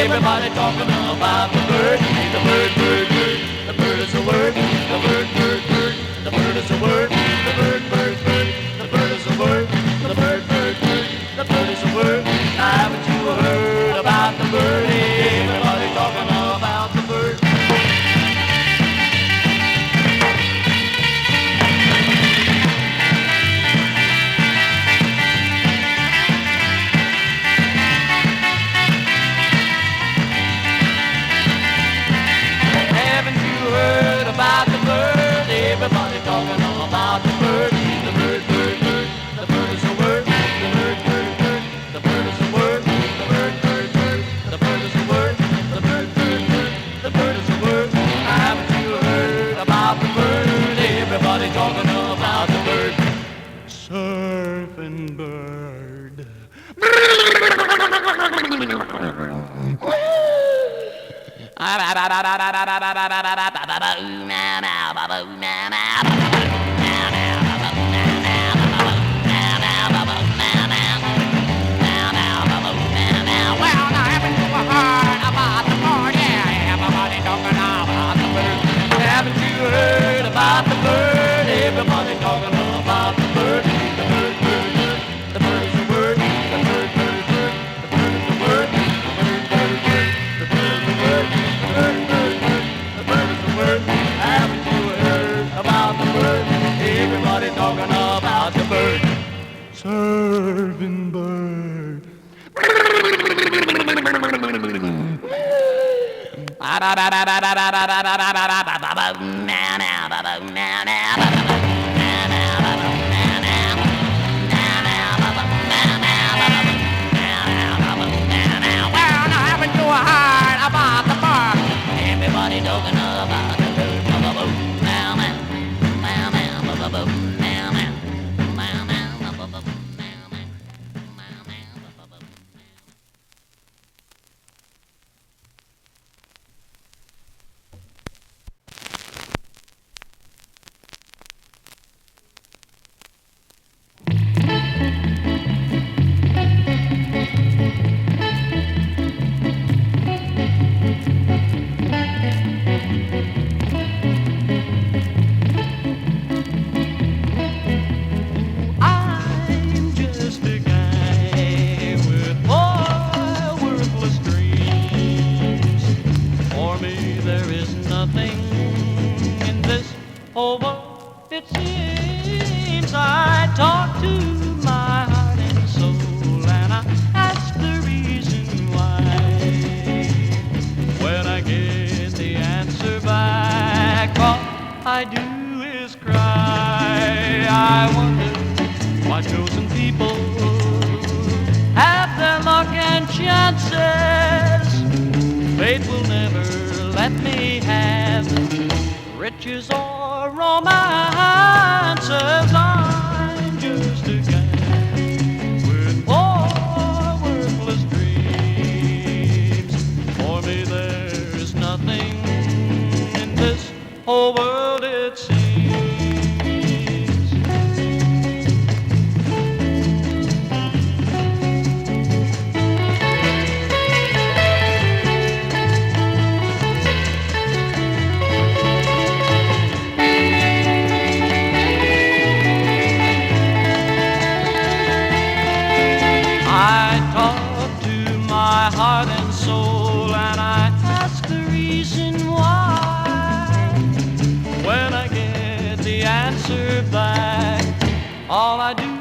Everybody talking about the bird. The bird, bird, bird. The bird is a word. The bird, bird, bird. The bird is a word. The bird, bird, bird. The bird is a word. The bird, bird, bird. The bird is a word. Haven't you heard about the bird? Everybody talking about the bird. Heard about the bird, everybody talking about the bird. The bird, bird, bird, the bird is a word. The bird, bird, bird, the bird is a word. The bird, bird, bird, the bird is a word. The bird, bird, bird, the bird is a word. Haven't you heard about the bird? Everybody talking about the bird. Surfin' bird. Haven't you heard about the bird? Everybody talking about the bird. The bird, bird, bird. The bird is a word. The bird, bird, bird. The bird is a word. The bird, bird, bird. The bird is a word. The bird, bird, bird. The bird is a word. Haven't you heard about the bird? Everybody talking about the bird. Surfin' bird. Everybody talking about the bird. It seems I talk to my heart and soul, and I ask the reason why. When I get the answer back, all I do is cry. I wonder why chosen people have their luck and chances. Fate will never let me have riches or romances. I'm just a guy with poor worthless dreams. For me there's nothing in this whole world, it seems. I talk to my heart and soul, and I ask the reason why. When I get the answer back, all I do